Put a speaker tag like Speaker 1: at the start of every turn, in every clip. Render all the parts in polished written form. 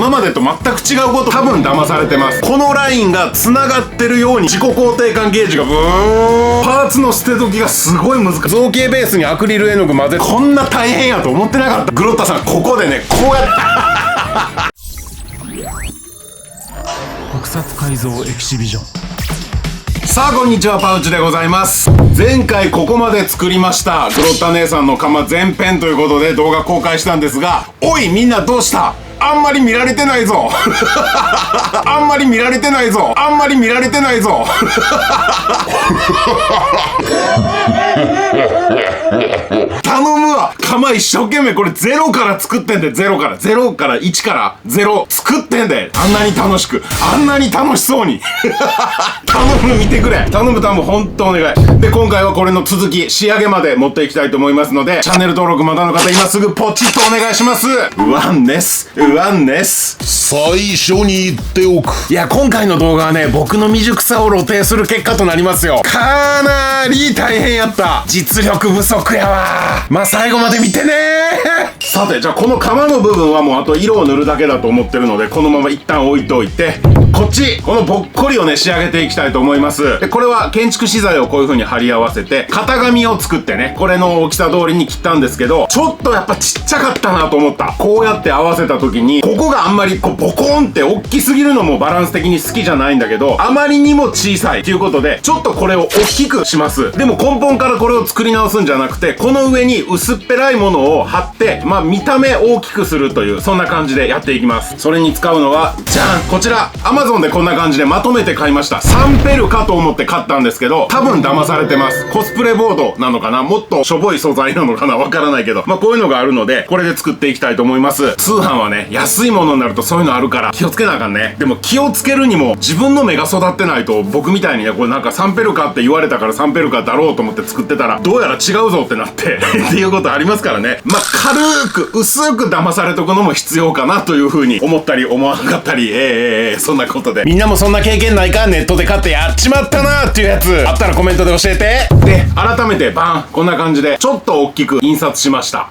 Speaker 1: 今までと全く違うこと、多分騙されてます。このラインが繋がってるように自己肯定感ゲージがブーン。パーツの捨て時がすごい難しい。造形ベースにアクリル絵の具混ぜ、こんな大変やと思ってなかった。グロッタさん、ここでね、こうやって
Speaker 2: 特撮改造エキシビジョン。
Speaker 1: さあこんにちは、パウチでございます。前回ここまで作りましたグロッタ姉さんの窯前編ということで動画公開したんですが、おいみんなどうした？あんまり見られてないぞあんまり見られてないぞあんまり見られてないぞ頼むわ。窯一生懸命これゼロから作ってんで、ゼロから1から0作ってんで、あんなに楽しく、あんなに楽しそうに頼む、見てくれ、頼む本当お願いで、今回はこれの続き仕上げまで持っていきたいと思いますので、チャンネル登録まだの方今すぐポチッとお願いします。ワンネス
Speaker 3: 最初に言っておく。
Speaker 1: いや、今回の動画はね、僕の未熟さを露呈する結果となりますよ。かなり大変やった。実力不足やわ。まあ最後まで見てね。さて、じゃあこの窯の部分はもうあと色を塗るだけだと思ってるので、このまま一旦置いといて、こっちこのぼっこりをね仕上げていきたいと思います。でこれは建築資材をこういう風に貼り合わせて型紙を作ってね、これの大きさ通りに切ったんですけど、ちょっとやっぱちっちゃかったなと思った。こうやって合わせた時にここがあんまりこうボコンって大きすぎるのもバランス的に好きじゃないんだけど、あまりにも小さいということでちょっとこれを大きくします。でも根本からこれを作り直すんじゃなくて、この上に薄っぺらいものを貼って、まあ見た目大きくするという、そんな感じでやっていきます。それに使うのはじゃん、こちら Amazon でこんな感じでまとめて買いました。サンペルかと思って買ったんですけど、多分騙されてます。コスプレボードなのかな、もっとしょぼい素材なのかな、わからないけど、まあこういうのがあるのでこれで作っていきたいと思います。通販はね、安いものになるとそういうのあるから気をつけなあかんね。でも気をつけるにも自分の目が育ってないと、僕みたいにね、これなんかサンペルカって言われたからサンペルカだろうと思って作ってたらどうやら違うぞってなってっていうことありますからね。まあ軽く薄く騙されとくのも必要かなという風に思ったり思わなかったり、そんなことで、みんなもそんな経験ないか？ネットで買ってやっちまったなっていうやつあったらコメントで教えて。で改めてバン、こんな感じでちょっと大きく印刷しました。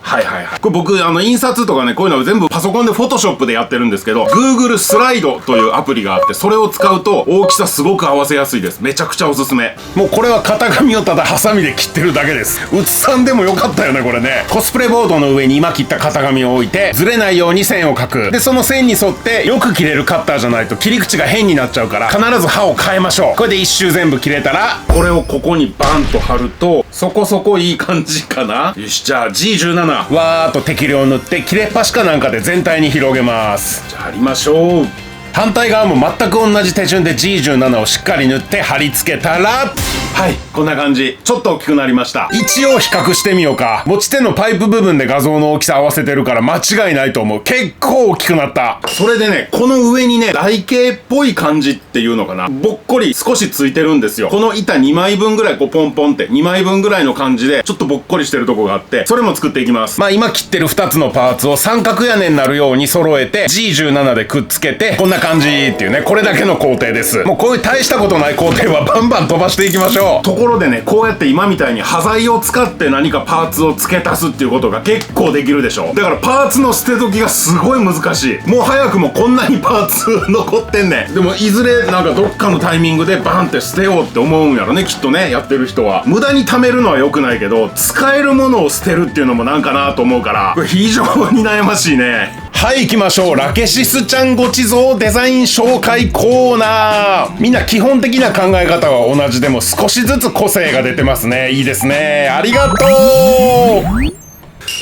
Speaker 1: これ僕印刷とかね、こういうのは全部パソコンでフォトショップでやってるんですけど、 Google スライドというアプリがあって、それを使うと大きさすごく合わせやすいです。めちゃくちゃおすすめ。もうこれは型紙をただハサミで切ってるだけです。写さんでもよかったよねこれね。コスプレボードの上に今切った型紙を置いて、ずれないように線を描く。でその線に沿ってよく切れるカッターじゃないと切り口が変になっちゃうから、必ず刃を変えましょう。これで一周全部切れたら、これをここにバンと貼るとそこそこいい感じかな。よし、じゃあ G17 わーっと適量塗って切れっ端かなんかで全体に広げます。じゃあ貼りましょう。反対側も全く同じ手順で G17 をしっかり塗って貼り付けたら、はい、こんな感じ。ちょっと大きくなりました。一応比較してみようか。持ち手のパイプ部分で画像の大きさ合わせてるから間違いないと思う。結構大きくなった。それでね、この上にね、台形っぽい感じっていうのかな、ぼっこり少しついてるんですよ。この板2枚分ぐらいこうポンポンって2枚分ぐらいの感じでちょっとぼっこりしてるとこがあって、それも作っていきます。まあ今切ってる2つのパーツを三角屋根になるように揃えて G17 でくっつけて、こんな感じっていうね、これだけの工程です。もうこういう大したことない工程はバンバン飛ばしていきましょう。ところでね、こうやって今みたいに端材を使って何かパーツを付け足すっていうことが結構できるでしょ。だからパーツの捨て時がすごい難しい。もう早くもこんなにパーツ残ってんねん。でもいずれなんかどっかのタイミングでバンって捨てようって思うんやろね、きっとね、やってる人は。無駄に貯めるのは良くないけど、使えるものを捨てるっていうのもなんかなと思うから、これ非常に悩ましいね。はい、行きましょう。ラケシスちゃんご地蔵デザイン紹介コーナー。みんな基本的な考え方は同じでも少しずつ個性が出てますね。いいですね。ありがとう。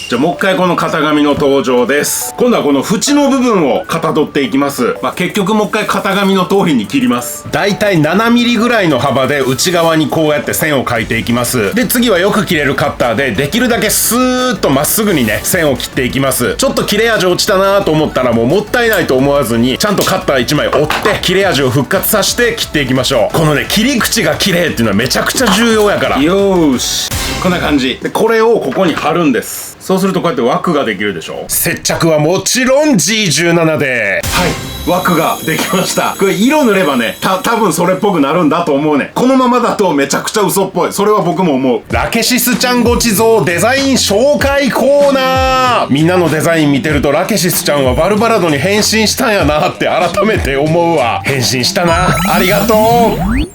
Speaker 1: じゃあもう一回この型紙の登場です。今度はこの縁の部分をかたどっていきます。まあ、結局もう一回型紙の通りに切ります。だいたい7ミリぐらいの幅で内側にこうやって線を描いていきます。で次はよく切れるカッターでできるだけスーッとまっすぐにね線を切っていきます。ちょっと切れ味落ちたなと思ったらもうもったいないと思わずにちゃんとカッター1枚折って切れ味を復活させて切っていきましょう。このね切り口が綺麗っていうのはめちゃくちゃ重要やから。よーし、こんな感じでこれをここに貼るんです。そうするとこうやって枠ができるでしょ。接着はもちろん G17 で、はい、枠ができました。これ色塗ればね、多分それっぽくなるんだと思うね。このままだとめちゃくちゃ嘘っぽい。それは僕も思う。ラケシスちゃんご地蔵デザイン紹介コーナー。みんなのデザイン見てるとラケシスちゃんはバルバラドに変身したんやなって改めて思うわ。変身したな。ありがとう。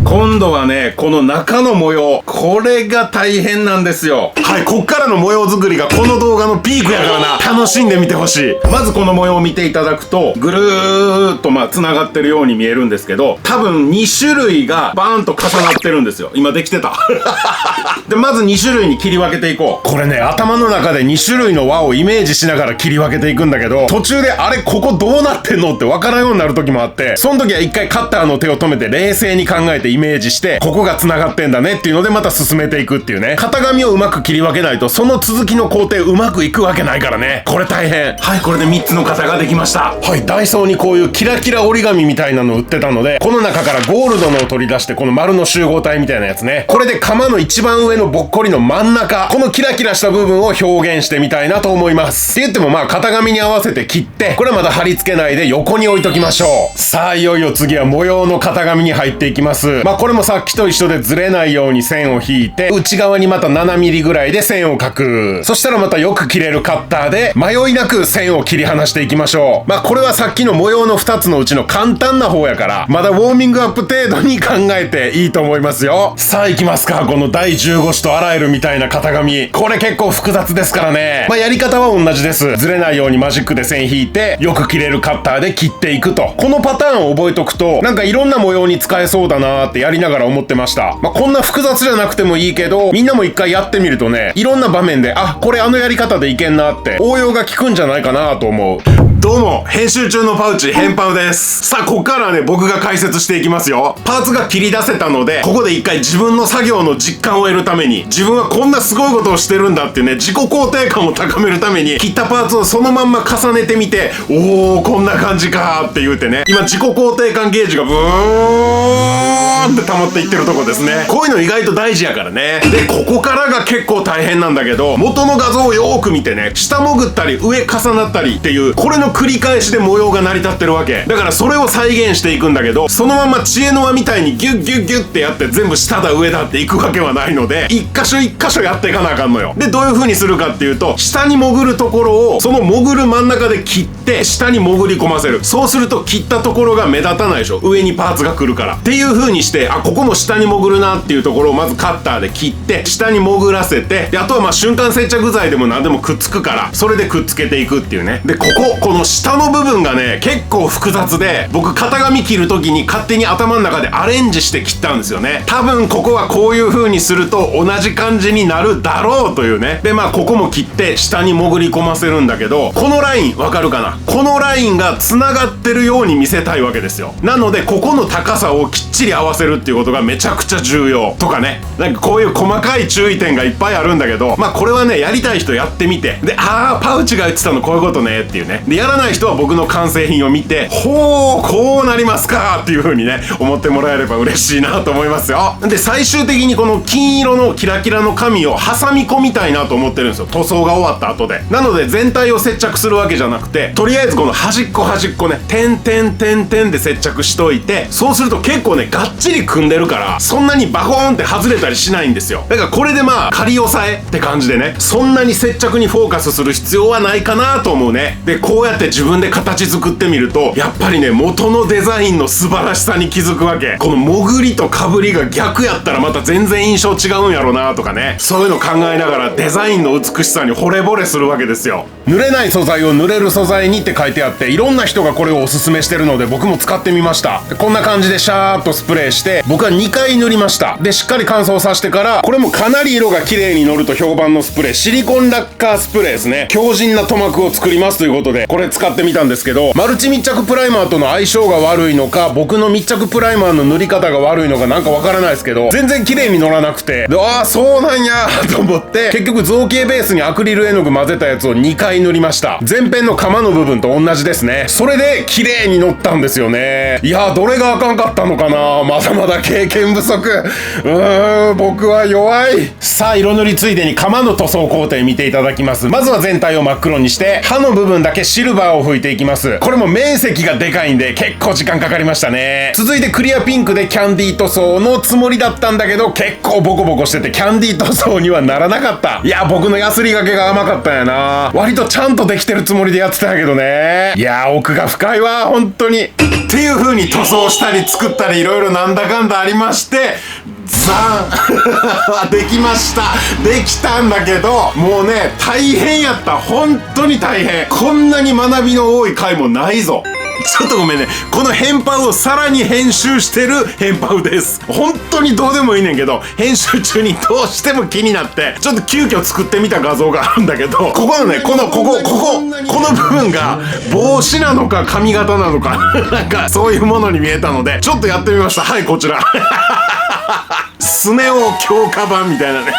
Speaker 1: 今度はね、この中の模様、これが大変なんですよ。はい、こっからの模様作りがこの動画のピークやからな。楽しんでみてほしい。まずこの模様を見ていただくと、ぐるーっと繋がってるように見えるんですけど、多分2種類がバーンと重なってるんですよ。今できてた。で、まず2種類に切り分けていこう。これね、頭の中で2種類の輪をイメージしながら切り分けていくんだけど、途中であれ、ここどうなってんのってわからんようになる時もあって、その時は一回カッターの手を止めて冷静に考えてイメージして、ここが繋がってんだねっていうのでまた進めていくっていうね。型紙をうまく切り分けないとその続きの工程うまくいくわけないからね。これ大変。はい、これで3つの型ができました。はい、ダイソーにこういうキラキラ折り紙みたいなの売ってたので、この中からゴールドのを取り出してこの丸の集合体みたいなやつね。これで釜の一番上のぼっこりの真ん中、このキラキラした部分を表現してみたいなと思います。って言ってもまあ型紙に合わせて切って、これまだ貼り付けないで横に置いときましょう。さあいよいよ次は模様の型紙に入っていきます。まあこれもさっきと一緒でずれないように線を引いて、内側にまた7ミリぐらいで線を描く。そしたらまたよく切れるカッターで迷いなく線を切り離していきましょう。まあこれはさっきの模様の2つのうちの簡単な方やから、まだウォーミングアップ程度に考えていいと思いますよ。さあ行きますか。この第15種と洗えるみたいな型紙。これ結構複雑ですからね。まあやり方は同じです。ずれないようにマジックで線引いて、よく切れるカッターで切っていくと。このパターンを覚えとくと、なんかいろんな模様に使えそうだなーってやりながら思ってました。まあこんな複雑じゃなくてもいいけど、みんなも一回やってみるとね、いろんな場面で、あ、これあのやり方でいけんなって応用が効くんじゃないかなと思う。どうも、編集中のパウチ、ヘンパウです。さあ、こっからはね、僕が解説していきますよ。パーツが切り出せたので、ここで一回自分の作業の実感を得るために、自分はこんなすごいことをしてるんだっていうね、自己肯定感を高めるために、切ったパーツをそのまんま重ねてみて、おー、こんな感じかーって言うてね、今自己肯定感ゲージがブーンって溜まっていってるとこですね。こういうの意外と大事やからね。で、ここからが結構大変なんだけど、元の画像をよーく見てね、下潜ったり上重なったりっていう、これの繰り返しで模様が成り立ってるわけだから、それを再現していくんだけど、そのまま知恵の輪みたいにギュッギュッギュッってやって全部下だ上だっていくわけはないので、一箇所一箇所やっていかなあかんのよ。で、どういう風にするかっていうと、下に潜るところをその潜る真ん中で切って下に潜り込ませる。そうすると切ったところが目立たないでしょ、上にパーツが来るからっていう風にして、あ、ここも下に潜るなっていうところをまずカッターで切って下に潜らせて、であとはまあ瞬間接着剤でも何でもくっつくから、それでくっつけていくっていうね。で、この下の部分がね、結構複雑で、僕型紙切る時に勝手に頭の中でアレンジして切ったんですよね。多分ここはこういう風にすると同じ感じになるだろうというね。で、まあここも切って下に潜り込ませるんだけど、このラインわかるかな。このラインが繋がってるように見せたいわけですよ。なのでここの高さをきっちり合わせるっていうことがめちゃくちゃ重要とかね。なんかこういう細かい注意点がいっぱいあるんだけど、まあこれはね、やりたい人やってみて、で、パウチが言ってたのこういうことねっていうね。で、やらない人は僕の完成品を見て、ほー、こうなりますかっていう風にね、思ってもらえれば嬉しいなと思いますよ。で、最終的にこの金色のキラキラの紙を挟み込みたいなと思ってるんですよ、塗装が終わった後で。なので全体を接着するわけじゃなくて、とりあえずこの端っこ端っこね、点で接着しといて、そうすると結構ね、がっちり組んでるから、そんなにバコーンって外れたりしないんですよ。だからこれでまあ仮押さえって感じでね、そんなに接着にフォーカスする必要はないかなと思うね。で、こうやって自分で形作ってみると、やっぱりね、元のデザインの素晴らしさに気づくわけ。この潜りとかぶりが逆やったらまた全然印象違うんやろなとかね、そういうの考えながらデザインの美しさに惚れ惚れするわけですよ。濡れない素材を濡れる素材にって書いてあって、いろんな人がこれをおすすめしてるので僕も使ってみました。こんな感じでシャーっとスプレーして、僕は2回塗りました。で、しっかり乾燥させてから、これもかなり色が綺麗に乗ると評判のスプレー、シリコンラッカースプレーですね。強靭な塗膜を作りますということで、これ使ってみたんですけど、マルチ密着プライマーとの相性が悪いのか、僕の密着プライマーの塗り方が悪いのかなんかわからないですけど、全然綺麗に乗らなくて、で、ああ、そうなんやと思って、結局造形ベースにアクリル絵の具混ぜたやつを2回塗りました。前編の釜の部分と同じですね。それで綺麗に乗ったんですよね。いやー、どれがあかんかったのかな。まだまだ経験不足。僕は弱い。さあ、色塗りついでに釜の塗装工程見ていただきます。まずは全体を真っ黒にして、刃の部分だけシルルバーを吹いていきます。これも面積がでかいんで結構時間かかりましたね。続いてクリアピンクでキャンディー塗装のつもりだったんだけど、結構ボコボコしててキャンディー塗装にはならなかった。いや、僕のヤスリがけが甘かったんやな。割とちゃんとできてるつもりでやってたんやけどね。いや、奥が深いわ、本当に。っていう風に塗装したり作ったりいろいろなんだかんだありまして、ザンできました。できたんだけど、もうね、大変やった。本当に大変。こんなに学びの多い回もないぞ。ちょっとごめんね。この変パウをさらに編集してる変パウです。本当にどうでもいいねんけど、編集中にどうしても気になって、ちょっと急遽作ってみた画像があるんだけど、ここのね、この部分が帽子なのか髪型なのか、なんかそういうものに見えたので、ちょっとやってみました。はい、こちら。スネ夫強化版みたいなね。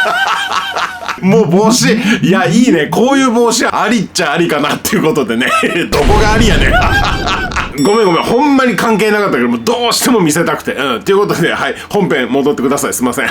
Speaker 1: もう帽子、いや、いいね。こういう帽子ありっちゃありかなっていうことでね。どこがありやねん。ごめん。ほんまに関係なかったけど、もうどうしても見せたくて。ということで、はい、本編戻ってください。すいません。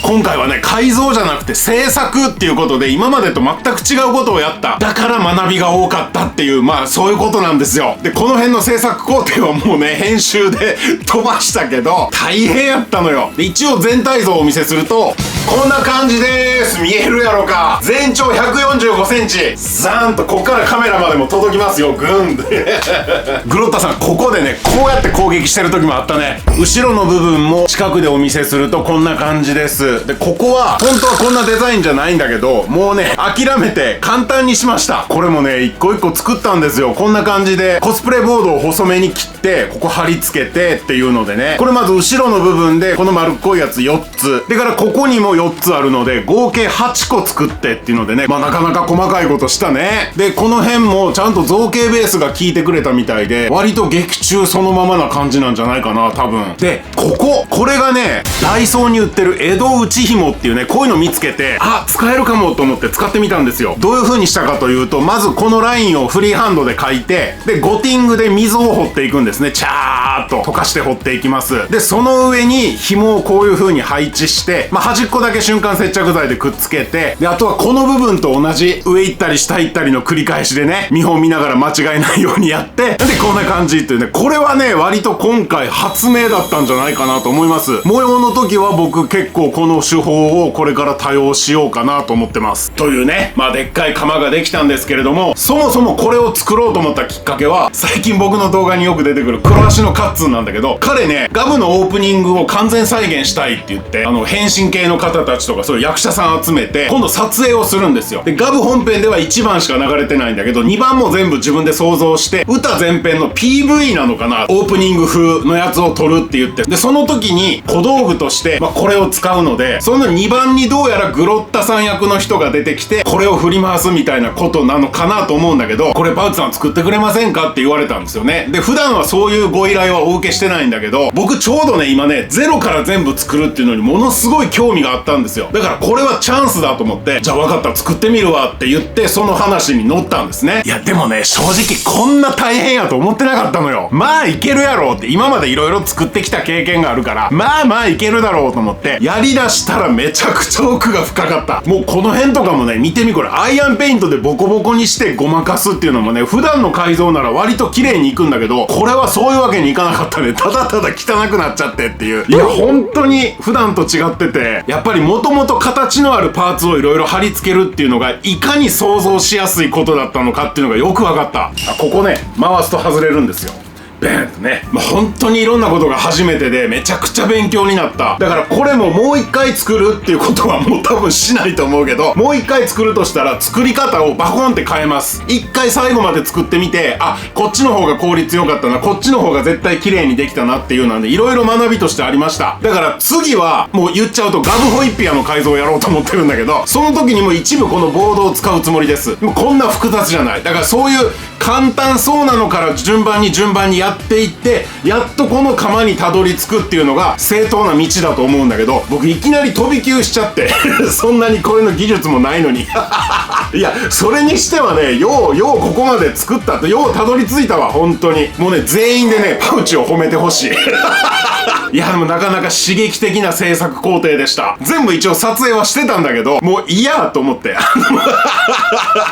Speaker 1: 今回はね、改造じゃなくて制作っていうことで、今までと全く違うことをやった。だから学びが多かったっていう、まあそういうことなんですよ。で、この辺の制作工程はもうね、編集で飛ばしたけど、大変やったのよ。で、一応全体像をお見せすると、こんな感じでーす。見えるやろか。全長145センチ。ザーンとこっからカメラまでも届きますよ。グングロッタさん、ここでね、こうやって攻撃してる時もあったね。後ろの部分も近くでお見せするとこんな感じです。で、ここは本当はこんなデザインじゃないんだけど、もうね、諦めて簡単にしました。これもね、一個一個作ったんですよ。こんな感じでコスプレボードを細めに切って、ここ貼り付けてっていうのでね。これまず後ろの部分でこの丸っこいやつ4つ。でからここにも4つあるので、合計8個作ってっていうのでね、まあなかなか細かいことしたね。で、この辺もちゃんと造形ベースが効いてくれたみたいで、割と劇中そのままな感じなんじゃないかな、多分。で、これがね、ダイソーに売ってる江戸内紐っていうね、こういうの見つけて、あ、使えるかもと思って使ってみたんですよ。どういう風にしたかというと、まずこのラインをフリーハンドで書いて、で、ゴティングで溝を掘っていくんですね。チャーっと溶かして掘っていきます。で、その上に紐をこういう風に配置して、まあ、端っこだけ瞬間接着剤でくっつけて、で、あとはこの部分と同じ上行ったり下行ったりの繰り返しでね、見本見ながら間違えないようにやって、で、こんな感じっていうね、これはね、割と今回発明だったんじゃないかなと思います。模様の時は僕結構この手法をこれから多用しようかなと思ってます。というね、まあでっかい釜ができたんですけれども、そもそもこれを作ろうと思ったきっかけは、最近僕の動画によく出てくる黒足のカッツンなんだけど、彼ね、ガブのオープニングを完全再現したいって言って、変身系の方たちとかそういう役者さん集めて、今度撮影をするんですよ。で、ガブ本編では1番しか流れてないんだけど、2番も全部自分で想像して、歌全編の PV なのかな、オープニング風のやつを撮るって言って、で、その時に小道具として、まあ、これを使うので、その2番にどうやらグロッタさん役の人が出てきて、これを振り回すみたいなことなのかなと思うんだけど、これパウチさん作ってくれませんかって言われたんですよね。で、普段はそういうご依頼はお受けしてないんだけど、僕ちょうどね、今ね、ゼロから全部作るっていうのにものすごい興味があったんですよ。だからこれはチャンスだと思って、じゃあ分かった、作ってみるわって言って、その話に乗ったんですね。いや、でもね、正直こんな大変やと思ってなかったのよ。まあいけるやろうって、今までいろいろ作ってきた経験があるから、まあいけるだろうと思って、やりだしたらめちゃくちゃ奥が深かった。もうこの辺とかもね、見てみ、これアイアンペイントでボコボコにしてごまかすっていうのもね、普段の改造なら割と綺麗にいくんだけど、これはそういうわけにいかなかったね。ただただ汚くなっちゃってっていう。いや、本当に普段と違ってて、やっぱりもともと形のあるパーツをいろいろ貼り付けるっていうのが、いかに想像しやすいことだったのかっていうのがよく分かった。ここね、回すと外れるんですよ。ベーンとね。本当にいろんなことが初めてでめちゃくちゃ勉強になった。だからこれももう一回作るっていうことはもう多分しないと思うけど、もう一回作るとしたら作り方をバコンって変えます。一回最後まで作ってみて、あ、こっちの方が効率良かったな、こっちの方が絶対綺麗にできたなっていうので、いろいろ学びとしてありました。だから次はもう言っちゃうとガブホイッピアの改造をやろうと思ってるんだけど、その時にも一部このボードを使うつもりです。でもこんな複雑じゃない。だからそういう簡単そうなのから順番にやっていって、やっとこの釜にたどり着くっていうのが正当な道だと思うんだけど、僕いきなり飛び級しちゃってそんなにこれの技術もないのにいや、それにしてはね、ようここまで作ったと、ようたどり着いたわ、本当に。もうね、全員でね、パウチを褒めてほしいいやでもなかなか刺激的な制作工程でした。全部一応撮影はしてたんだけど、もう嫌と思って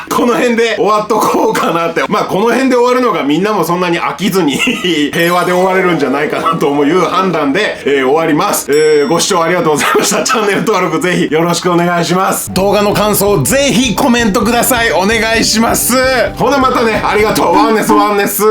Speaker 1: この辺で終わっとこうかなって。まあこの辺で終わるのがみんなもそんなに飽きずに平和で終われるんじゃないかなという判断で、終わります。ご視聴ありがとうございました。チャンネル登録ぜひよろしくお願いします。動画の感想ぜひコメントください。お願いします。ほなまたね。ありがとう。ワンネスワンネス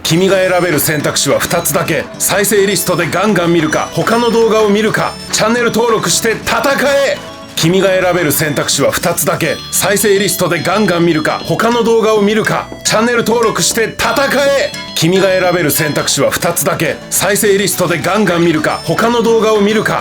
Speaker 1: 君が選べる選択肢は2つだけ。再生リストでガンガン見るか、他の動画を見るか。チャンネル登録して戦え。君が選べる選択肢は2つだけ。再生リストでガンガン見るか、他の動画を見るか。チャンネル登録して戦え。君が選べる選択肢は2つだけ。再生リストでガンガン見るか、他の動画を見るか。